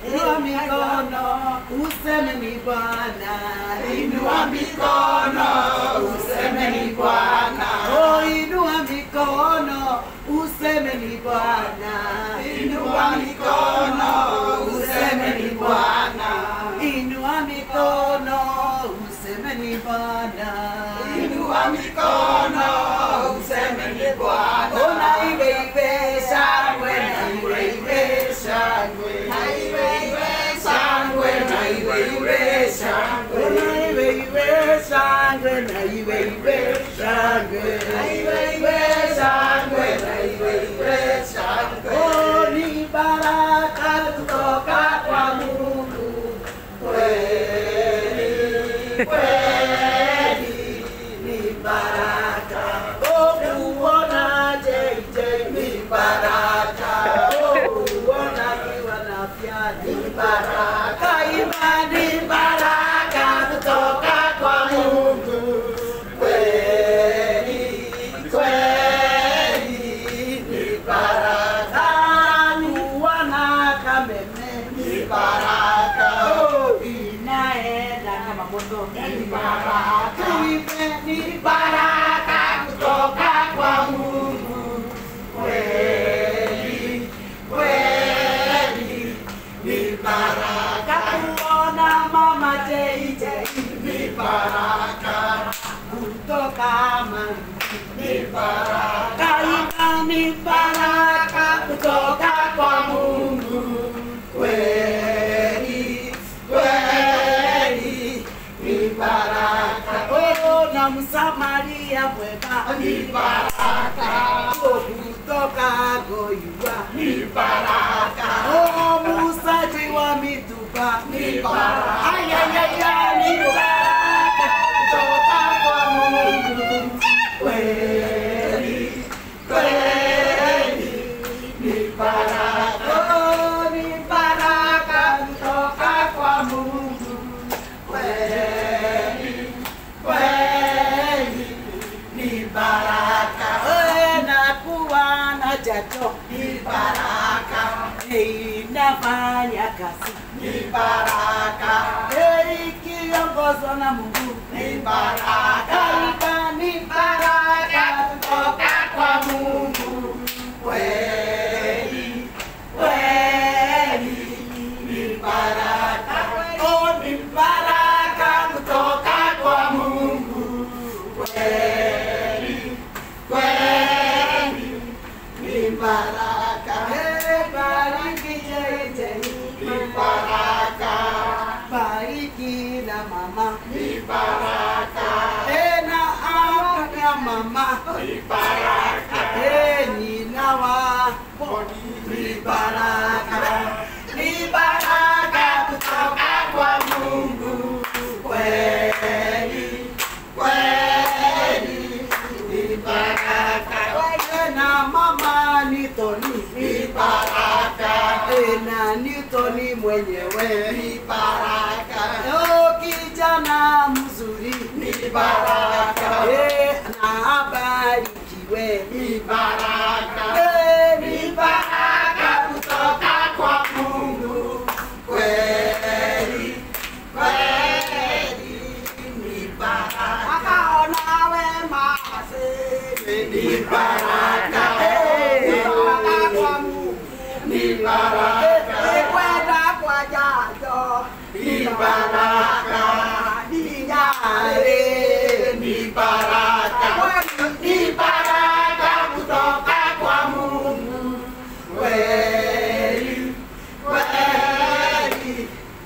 Inua mikono useme ni Bwana, inua mikono useme ni Bwana. Oh, inua mikono useme ni Bwana, inua mikono useme ni Bwana, inua mikono useme ni Bwana, inua mikono useme ni Bwana. Oh, na iwe shangwe, na iwe shangwe. Oh, ni baraka kutoka kwa Mungu. Kweli, kweli, ni baraka. Oh, kuona JJ ni baraka. Oh, kuona kiwa na afya ni baraka. Imani baraka kutoka kwa Mungu. Kweli, kweli, ni baraka. Kuona kameme ni baraka. Oh, inaenda kama moto ni baraka. Ni baraka kutoka kwa Mungu. Kweli, kweli, ni baraka. Kuona mama JJ ni baraka. Kutoka mama ni baraka. Imani baraka kutoka kwa Mungu. Kweli, kweli, ni baraka. Oh, na Msamaria mwema ni baraka. Oh, kutoka Goiwa ni baraka. Oh, Musaji wa Mituba ni baraka. Ayayaya, ni baraka kutoka kwa Mungu. Kweli, kweli, ni baraka. Oh, ni baraka kutoka kwa Mungu. Kweli, kweli, ni baraka. Na kuwa na jato ni baraka. Inafanya kazi ni baraka. Ikiongozwa na Mungu ni baraka. Ni baraka kutoka kwa Mungu. Kweli, kweli, ni baraka. Oh, ni baraka kutoka kwa Mungu. Kweli, kweli, ni baraka. Bariki JJ ni baraka. Bariki na mama ni baraka. Na afya mama ni baraka. Ninawa ni baraka. Ni baraka kutoka kwa Mungu. Kweli, kweli, ni baraka. Na mama ni Toni ni baraka. Na ni Toni mwenyewe ni baraka. Oh, kijana mzuri ni baraka. Na abarikiwe ni baraka. Ni baraka kutoka kwa Mungu. Kweli, kweli, ni baraka. Akaona wema ni baraka. Ni baraka. Kwenda kwa jajo ni baraka. Ni jare ni baraka. Ni baraka kutoka kwa Mungu. Kweli, kweli,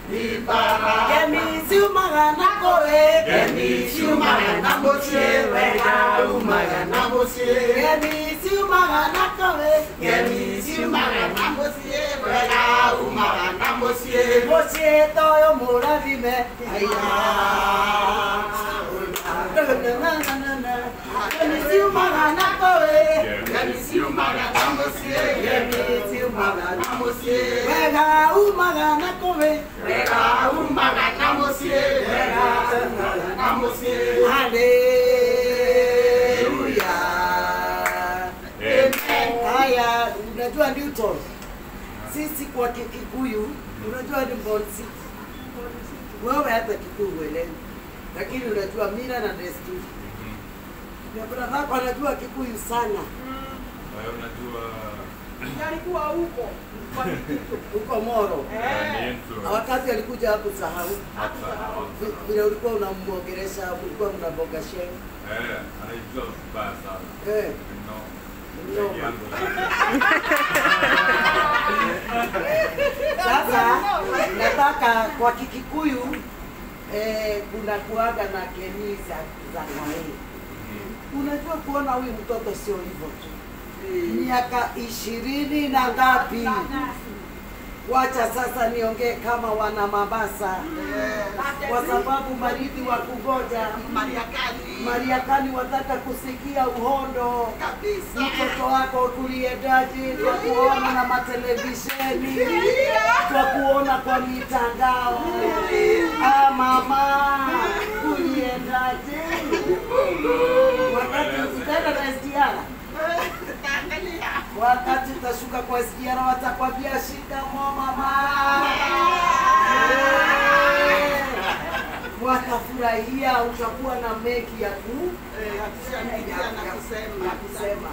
ni baraka. Kemi siumanga na koe. Kemi siumanga na koe. musie wega umaga na musie geni siumaga na kowe geni siumaga na musie wega umaga na musie musie toyo muravime aya geni siumaga na kowe geni siumaga na musie geni siumaga na musie wega umaga na kowe wega umaga na musie wega na musie haleluya amen. Haya, unajua Newton, sisi kwa Kikuyu unajua ni mbonsi, wewe hata Kikuyu uelewi, lakini unajua mila na desturi. Na brother wako anajua Kikuyu sana. Wewe unajua alikuwa huko huko Moro. Wakati alikuja hapo sahau. Vile ulikuwa unamuongelesha, ulikuwa unaboga shehe. Anaijua vibaya sana. Sasa nataka kwa Kikuyu kuna kuaga na keni za kwaheri. Unajua kuona huyu mtoto sio hivyo tu. Miaka 20 na ngapi? Wacha sasa niongee kama wana Mabasa. Kwa sababu maridi wa kugoja Mariakani wataka kusikia uhondo kabisa. Mtoto wako kuliendaje? Kwa kuona na matelevisheni, kwa kuona kwa mitandao. Mama kuliendaje? Wakati utaenda na SGR, wakati utashuka kwa SGR watakwambia shikamoo mama. Watafurahia, utakuwa na meki ya kusema.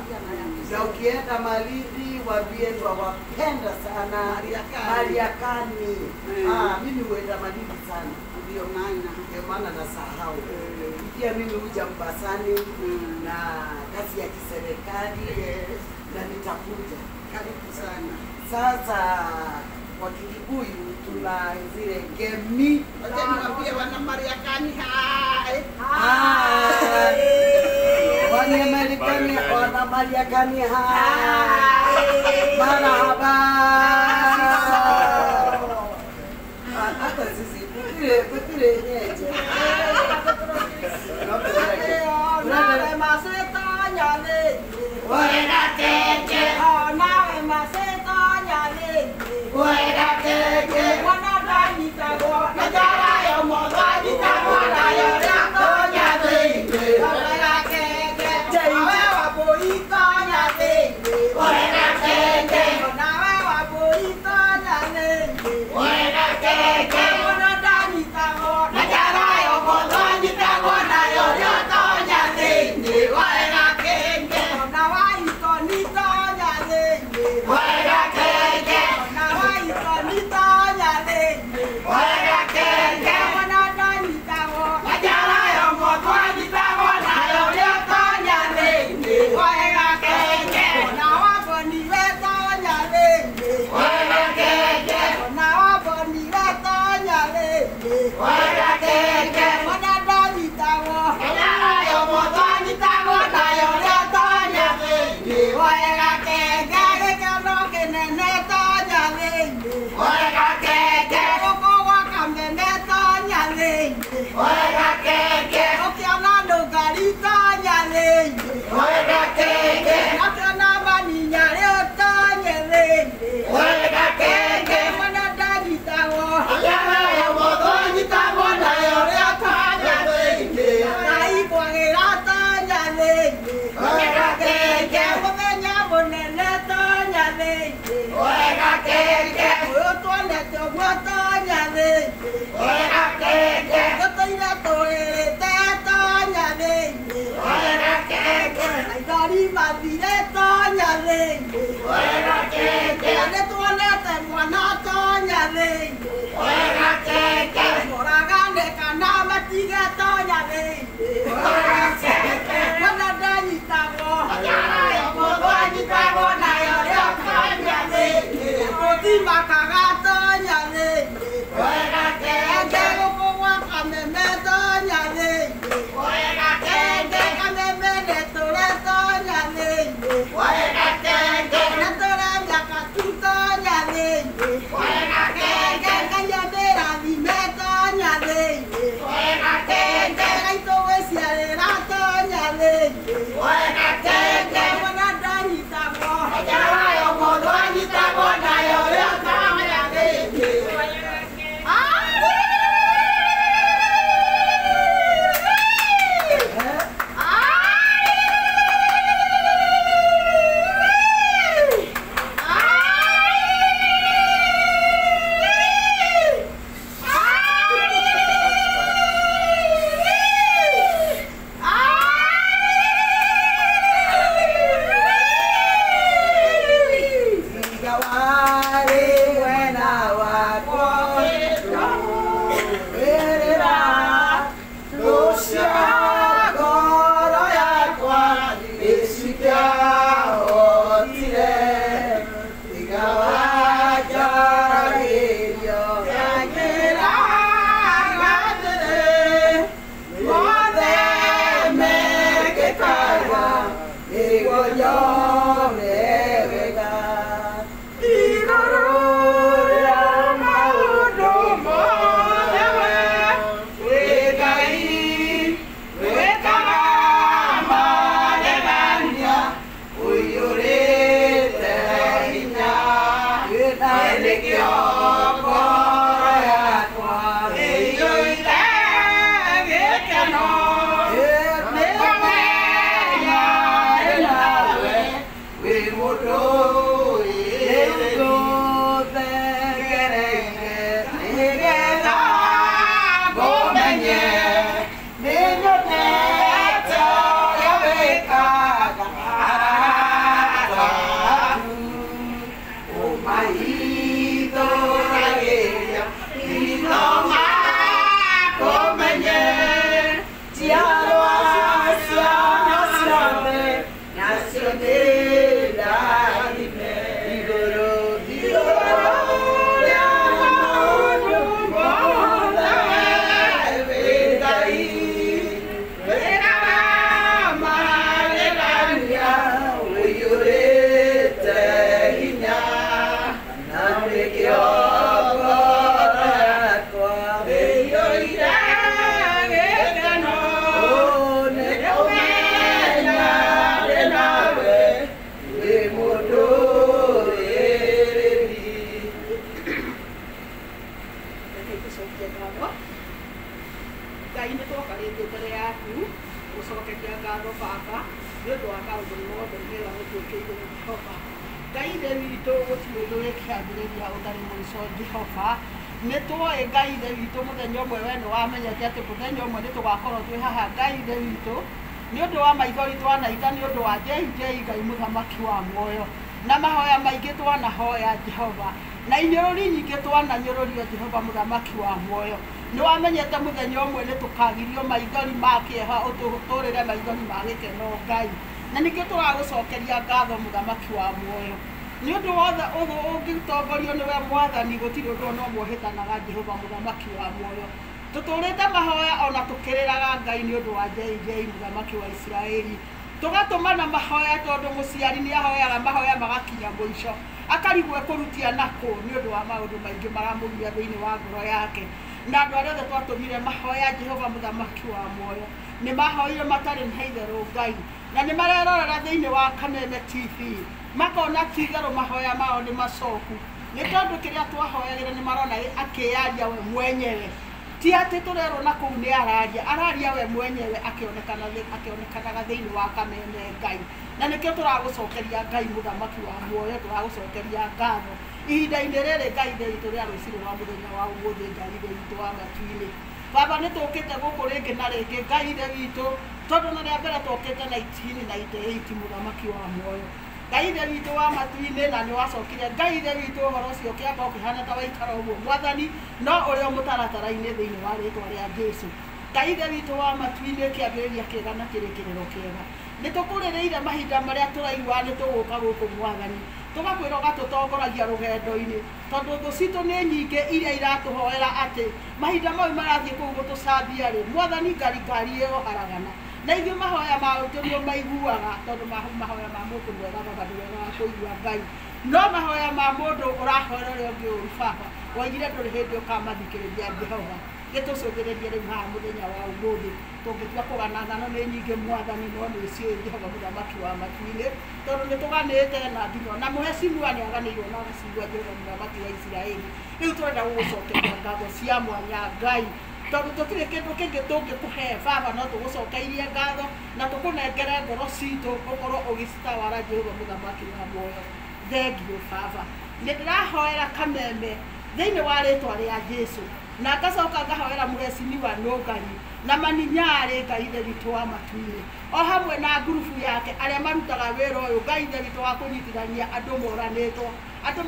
Na ukienda Malindi waambie wapenda sana Mariakani. Mimi huenda Malindi sana. Ndio maana nasahau. Pia mimi huja Mbasani na kazi ya kiserikali na nitakuja. Karibu sana. Sasa kwa Kikuyu tuna zile gemi. Wacha niwaambie wana Mariakani hai. Wana Mariakani, wana Mariakani hai. Marhaba. Hata sisi kukire nyeje. Nawe maseta nyale. Wena tete. Nawe maseta nyale. Wena tete. Wana dani tago. Najara yo modani tago na yo tago nyale. Wena tete. Nawe waboita nyale. Wena tete. Nawe waboita nyale. Wena tete. Wana dani tago. Najara yo modani tago na yo tago nyale. Wena tete. Nawe ikonita nyale. Wena tete. Nawe ikonita nyale. Wena tete. Wana dani tago. Najara yo modani tago na yo tago nyale. Wena tete. Nawe boni weta nyale. Wena tete. Nawe boni weta nyale. Wena tete. Wana dani tago. Najara yo modani tago na yo tago nyale. Wena tete. Kano kenene ta nyale. Wena tete. Koko wakamene ta nyale. Wena tete. Okiana nogari ta nyale. Wena tete. Okiana mani nyale ta nyale. Wena tete. Wana dani tago. Najara yo modani tago na yo ta nyale. Nai bwagera ta nyale. Wena tete. Omenya bonene ta nyale. Wena tete. Otoane te wata nyale. Wena tete. Otoina toere te ta nyale. Wena tete. Aidari madire ta nyale. Wena tete. Ane tuane te mwana ta nyale. Wena tete. Moragane kana matiga ta nyale. Wena tete. Wana dani tago. Najara yo modani tago na yo ta nyale. Oti makagata nyale. Wena tete. Koko wakamene ta nyale. Wena tete. wĩra ũtuĩkĩire Jehova. Ngai ithe witũ gũtirĩ ũndũ wĩkĩambĩrĩria ũtarĩ mũico Jehova. Nĩ tũĩ Ngai ithe witũ mũthenya ũmwe we nĩ wamenyete atĩ mũthenya ũmwe nĩ tũgakorwo twĩ haha Ngai ithe witũ nĩ ũndũ wa maithori twanaita nĩ ũndũ wa JJ Ngai mũthamaki wa muoyo na mahoya maingĩ twanahoya Jehova na inyũrũri nyingĩ twananyũrũrio Jehova mũthamaki wa muoyo. Nĩ wamenyete mũthenya ũmwe nĩ tũkagirio maithori ma kĩeha ũtũtũrĩre maithori ma gĩkeno Ngai, na nĩkĩo tũragũcokeria ngatho mũthamaki wa muoyo nĩ ũndũ wothe ũngĩtongorio nĩwe mwathani gũtirĩ ũndũ ona ũmwe ũhĩtanaga Jehova mũthamaki wa muoyo. Tũtũrĩte mahoya ona tũkĩrĩraga Ngai nĩ ũndũ wa JJ mũthamaki wa Isiraeli, tũgatũmana mahoya tondũ mũciari nĩ ahoyaga mahoya magakinya mũico akarigwo kũrutia nakũ nĩ ũndũ wa maũndũ maingĩ maramũgia thĩinĩ wa ngoro yake. Na andũ arĩa othe twatũmire mahoya Jehova mũthamaki wa muoyo nĩ mahoire matarĩ na itherũ Ngai, na nĩ marerorera thĩinĩ wa Kameme TV makona ti itherũ mahoya mao nĩ macoku nĩ tondũ kĩrĩa twahoyagĩra nĩ marona akĩyaria we mwenyewe, ti atĩ tũrerwo na kũu nĩ araria we mwenyewe akĩonekanaga thĩinĩ wa Kameme Ngai, na nĩkĩo tũragũcokeria Ngai mũthamaki wa muoyo, tũragũcokeria ngatho ihinda-inĩ rĩrĩ Ngai ithe witũ rĩa rũciinĩ rwa mũthenya wa ũmũthĩ Ngai ithe witũ wa matu-inĩ. Baba nĩ tũkĩte gũkũ rĩngĩ na rĩngĩ Ngai ithe witũ tondũ na rĩa mbere tũkĩte 1998 mũthamaki wa muoyo Ngai ithe witũ wa matu-inĩ na nĩ wacokire Ngai ithe witũ ũhoro ũcio ũkĩamba ũkĩhana ta waikara ũguo mwathani no ũrĩa mũtaratara-inĩ thĩinĩ wa rĩtwa rĩa Jesũ. Ngai ithe witũ wa matu-inĩ kĩambĩrĩria kĩega na kĩrĩkĩrĩro kĩega nĩ tũkũrĩrĩire mahinda marĩa tũraigua nĩ tũgũka gũkũ mwathani tũgakwĩra ũgatũtongoragia rũgendo-inĩ tondũ thũ citũ nĩ nyingĩ iria iratũhoera atĩ mahinda mau marathiĩ kũu gũtũcambia rĩ mwathani ngari ĩyo haragana na ithuĩ mahoya maitũ nĩ maiguaga tondũ mahoya ma mũndũ mwega baba nĩ wega wa kũigua Ngai, no mahoya ma mũndũ ũrahoera ũrĩa ũngĩ ũru baba woigire ndũrĩ hĩndĩ ũkamathikĩrĩria Jehova. Gĩtũcũthĩrĩrie rĩu haha mũthenya wa ũmũthĩ tũngĩtua kũgana ng'ano nĩ nyingĩ mwathani no nĩ ciũĩ Jehova mũthamaki wa matu-inĩ tondũ nĩ tũganĩte na nginya na mũhecimua nĩ aganĩirwo na agacigua Jehova mũthamaki wa Isiraeli. Rĩu tũrenda gũgũcokeria ngatho cia mwanya Ngai tondũ tũtirĩ kĩndũ kĩngĩ tũngĩkũhe baba no tũgũcokeirie ngatho na tũkũnengere ngoro citũ ũkorwo ũgĩcitawara Jehova mũthamaki wa muoyo. Thengiũ baba nĩ ndĩrahoera Kameme thĩinĩ wa rĩtwa rĩa Jesũ na ngacoka ngahoera mũhecimiwa Nũngari na Maninyarĩ Ngai ithe witũ wa matu-inĩ o hamwe na ngurubu yake arĩa marutaga wĩra ũyũ Ngai ithe witũ wa kũnyitithania andũ moranĩtwo andũ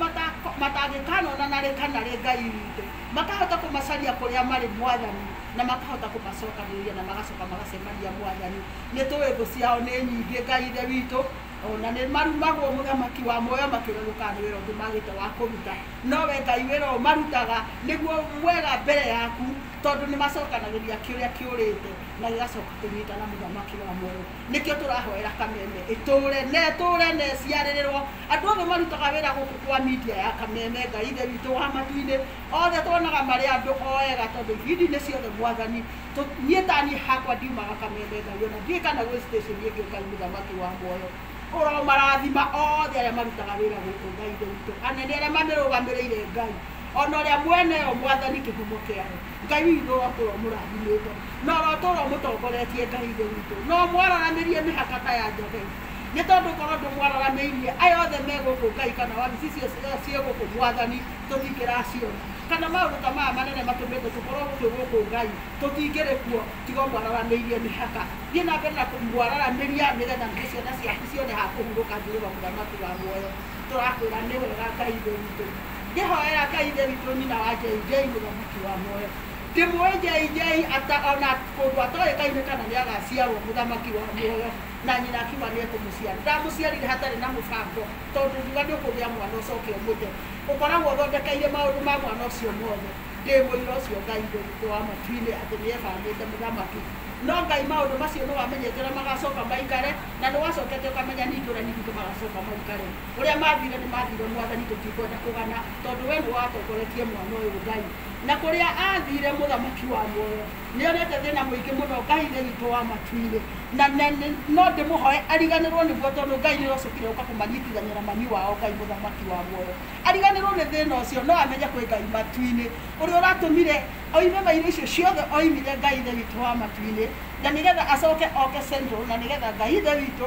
matangĩkanona na rĩ kana rĩ Ngai witũ makahota kũmacaria kũrĩa marĩ mwathani na makahota kũmacokanĩrĩria na magacoka magacemania mwathani. Nĩ tũĩ thũ ciao nĩ nyingĩ Ngai ithe witũ ona nĩ marumagwo mũthamaki wa muoyo makĩrũrũka nĩ wĩra ũngĩ magĩte wa kũruta no we Ngai wĩra ũyũ marutaga nĩguo mwega mbere yaku tondũ nĩ macokanagĩria kĩrĩa kĩũrĩte na gĩgacoka kũnyitana mũthamaki wa muoyo. Nĩkĩo tũrahoera Kameme ĩtũre na ĩciarĩrĩrwo andũ othe marutaga wĩra gũkũ kwa media ya Kameme Ngai ithe witũ wa matu-inĩ othe tuonaga marĩ andũ oega tondũ ibindi-inĩ ciothe mwathani niĩ taniĩ hakwa ndiumaga Kameme Ngai ona ndiĩ kana gwĩ station ĩngĩ Ngai mũthamaki wa muoyo ũromarathima othe arĩa marutaga wĩra gũkũ Ngai ithe witũ anene arĩa mamĩrũgamĩrĩire Ngai ona ũrĩa mwene yo mwathani kĩhumo kĩao Ngai witũ akorwo mũrathimĩte no ũrotũrwo mũtongoretie Ngai ithe witũ no mwaranamĩrie mĩhaka ta ya Jabez nĩ tondũ korwo ndũmwaranamĩirie aya othe me gũkũ Ngai kana wabici ciĩ gũkũ mwathani tũtingĩraciona kana maũndũ ta maya manene matũmĩte tũkorwo gũkũ Ngai tũtingĩrĩ kuo tiga mwaranamĩirie mĩhaka thiĩ na mbere na kũmwararamĩria nĩgetha ciana ciaku cione ha kũhurũka Jehova mũthamaki wa muoyo. Tũrakwĩra nĩ wega Ngai ithe witũ ngĩhoera Ngai ithe witũ nyina wa JJ mũthamaki wa muoyo ndĩmũĩ JJ ona kũndũ atoĩkaine kana nĩ agaciarwo mũthamaki wa muoyo na nyina akiuga nĩ ekũmũciara ndamũciarire hatarĩ na mũbango tondũ njuga nĩ ũkũgĩa mwana ũcoke ũmũte ũkoragwo ũthondekeire maũndũ ma mwana ũcio mothe ndĩ mũira ũcio Ngai ithe witũ wa matu-inĩ atĩ nĩ ebangĩte mũthamaki no Ngai maũndũ macio nĩ wamenyete ũrĩa magacoka maikare na nĩ wacokete ũkamenya ningĩ ũrĩa ningĩ magacoka maikare ũrĩa mathire nĩ mathire mwathani tũtikwenda kũgana tondũ we nĩ watongoretie mwana ũyũ Ngai na kũrĩa athire mũthamaki wa muoyo nĩ onete thĩna mũingĩ mũno Ngai ithe witũ wa matu-inĩ na no ndĩmũhoe ariganĩrwo nĩguo tondũ Ngai nĩ ũcokire ũka kũmanyitithania na mami wao Ngai mũthamaki wa muoyo ariganĩrwo nĩ thĩna ũcio no amenye kwĩ Ngai matu-inĩ ũrĩa ũratũmire oime mairo icio ciothe oimire Ngai ithe witũ wa matu-inĩ na nĩgetha acoke oke Central na nĩgetha Ngai ithe witũ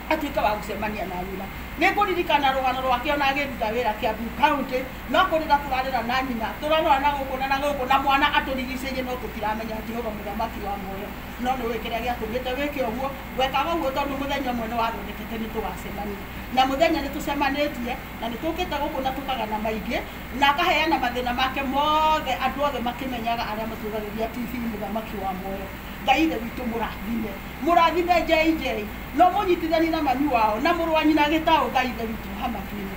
atuĩke wa gũcemania na nyina. Nĩ ngũririkana rũgano rwake ona agĩruta wĩra Kiambu County, no kũrĩra tũrarĩra na nyina tũrarora na gũkũ na mwana atũrigicĩirie no tũtiramenya Jehova mũthamaki wa muoyo. No nĩ we kĩrĩa gĩatũmĩte wĩke ũguo, wekaga ũguo tondũ mũthenya ũmwe nĩ wathondekete nĩ tũgacemania. Na mũthenya nĩ tũcemanĩtie na nĩ tũkĩte gũkũ na tũkagana maingĩ na akaheana mathĩna make mothe andũ othe makĩmenyaga arĩa matũgagĩria TV mũthamaki wa muoyo. Ngai ithe witũ mũrathime JJ no mũnyitithani na mami wao na mũrũ wa nyina gĩtaũ Ngai ithe witũ hamakinĩ.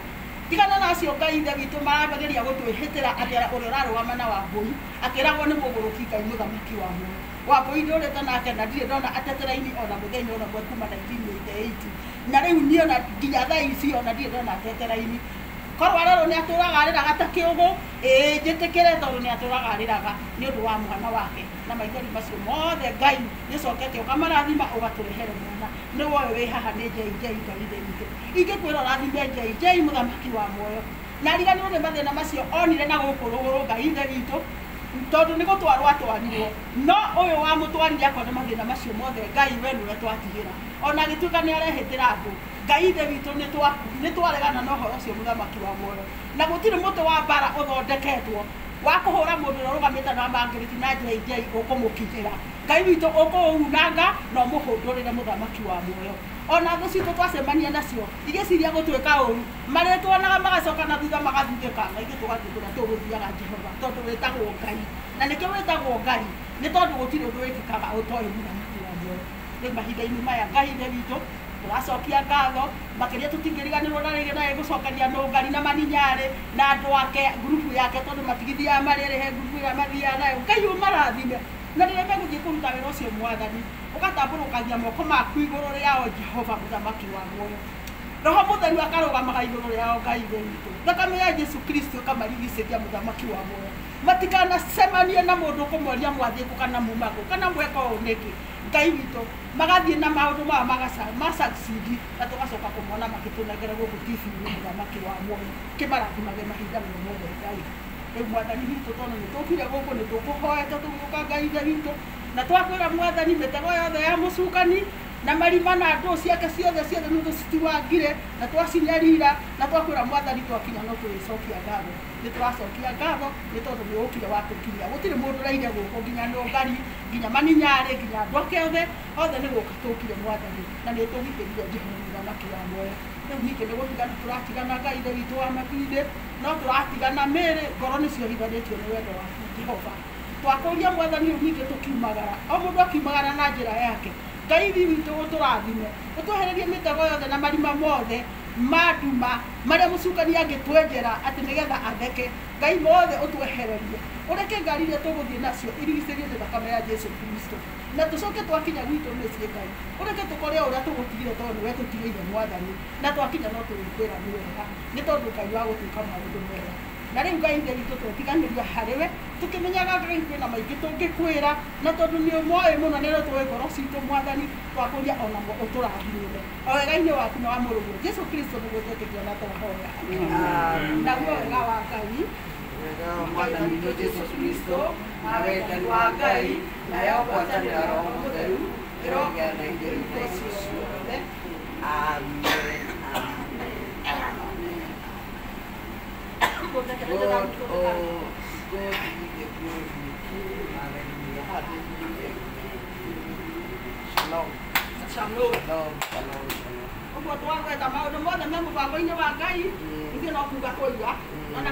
Tigana nacio Ngai ithe witũ marageria gũtwĩhĩtĩra atĩ ũrĩa ũrarũgama na Wambũi akĩragwo nĩ mũgũrũki Ngai mũthamaki wa muoyo. Wambũi ndũrĩte nake na ndirĩ ndona atetera-inĩ ona mũthenya ona mwe kuma 1988 na rĩu niĩ ona nginya thaa ici ona ndirĩ ndona atetera-inĩ. Korwo ararwo nĩ atũraga arĩraga ta kĩũgũ, njĩtĩkĩre tondũ nĩ atũraga arĩraga nĩ ũndũ wa mwana wake na maithori macio mothe Ngai nĩcokete ũkamarathima ũgatũrehere mwana. Nĩ wowe wĩ haha nĩ JJ Ngai ithe witũ. Ingĩkwĩra ũrathime JJ mũthamaki wa muoyo na ariganĩrwo nĩ mathĩna macio onire na gũkũ rũgũrũ Ngai ithe witũ tondũ nĩ gũtwarwo atwarirwo, no ũyũ wamũtwarire akona mathĩna macio mothe Ngai we nĩwe twatigĩra ona agĩtuĩka nĩ arehĩtĩra andũ. Ngai ithe witũ nĩ twaregana na ũhoro ũcio mũthamaki wa muoyo na gũtirĩ mũtĩ wa mbara ũthondeketwo wa kũhũra mũndũ ũrĩa ũrũgamĩte na mangĩrĩti na JJ ũkũmũkinyĩra. Ngai witũ ũkũunanga na ũmũhũndũrĩre mũthamaki wa muoyo. Ona thũ citũ twacemania nacio igĩciria gũtuĩka ũru marĩtuonaga magacoka na thutha magathithĩka na ithuĩ tũgathiĩ kũrĩa tũgũthiaga Jehova tondũ wĩtagwo Ngai na nĩkĩo wĩtagwo Ngai nĩ tondũ gũtirĩ ũndũ wĩkĩkaga ũtoĩ mũthamaki wa muoyo. Rĩu mahinda-inĩ maya Ngai ithe witũ tũracokia ngatho makĩria tũtingĩriganĩrwo na rĩngĩ nawe gũcokeria Nũngari na Maninyarĩ na andũ ake ngurubu yake tondũ matigithiaga marĩrehe ngurubu ĩrĩa mathiaga nayo. Ngai ũmarathime na rĩrĩa megũthiĩ kũruta wĩra ũcio Mwathani ũgatambũrũkagia moko maku igũrũ rĩao Jehova mũthamaki wa muoyo. Roho Mũtheru akarũgamaga igũrũ rĩao Ngai ithe witũ. Thakame ya Jesu Kristo ĩkamarigicĩria mũthamaki wa muoyo. Matikanacemanie na mũndũ ũkũmoria mwathiĩ kũ kana muma kũ kana mweka ũũ nĩkĩ. Ngai witũ magathiĩ na maũndũ maya macakcidi na tũgacoka kũmona magĩtũnengera gũkũ TV-inĩ mũthamaki wa muoyo. Kĩmarathimage mahinda mothe Ngai. Rĩu Mwathani witũ tondũ nĩ tũkire gũkũ nĩ tũkũhoete tũgĩũka Ngai ithe witũ na twakwĩra Mwathani mĩtego yothe ya mũcukani na marima na ndũ ciake ciothe nĩ tũcitiwangire na twacinyarira na twakwĩra Mwathani twakinya no tũrĩcokia ngatho. Nĩ tũracokia ngatho nĩ tondũ nĩ ũkire watũkinyia. Gũtirĩ mũndũ ũraire gũkũ nginya Nũngari nginya Maninyarĩ nginya andũ ake othe nĩ gũka tũkire Mwathani na nĩ tũgitĩrire Jehova mũthamaki wa muoyo. Rĩu ningĩ nĩ gũtigana tũratigana Ngai ithe witũ wa matinĩ no tũratigana mĩĩrĩ ngoro nĩcio hithanĩtio nĩ wendo waku Jehova. Twakũria Mwathani rĩu ningĩ tũkiumagara o mũndũ akiumagara na njĩra yake. Ngai witũ ũtũrathime ũtwehererie mĩtego yothe na marima mothe ma nduma marĩa mũcukani angĩtwenjera atĩ nĩgetha atheke. Ngai mothe ũtwehererie ũreke ngari iria tũgũthiĩ nacio irigicĩrie nĩ thakame ya Jesu Kristo na tũcoke twakinya gwitũ mĩciĩ Ngai ũreke tũkore ũrĩa tũgũtigire tondũ nĩwe tũtigĩire Mwathani na twakinya no tũgĩkwĩra nĩ wega nĩ tondũ Ngai wa gũtuĩka maũndũ mega. Na rĩu Ngai ithe witũ twetiganĩria harĩwe tũkĩmenyaga Ngai kwĩna maingĩ tũngĩkwĩra na tondũ nĩ ũmoĩ mũno nĩ tũĩ ngoro citũ Mwathani twakũria onamo ũtũrathimĩre o wega-inĩ waku na wa mũrũguo Jesu Kristo nĩguo twĩtĩkia na twahoya. Naguo wega wa Ngai Mwathani witũ Jesu Kristo na wendani wa Ngai nayo ngwatanĩro ya Roho Mũtheru ĩrogĩa na ithuĩ ciothe. Amen. God, oh, God, be the glory. Hallelujah. Hallelujah. Shalom. Shalom. Shalom. Shalom. Shalom. Ũguo twagwetha maũndũ mothe me mũbango-inĩ wa Ngai ithuĩ no kuga kũiga ona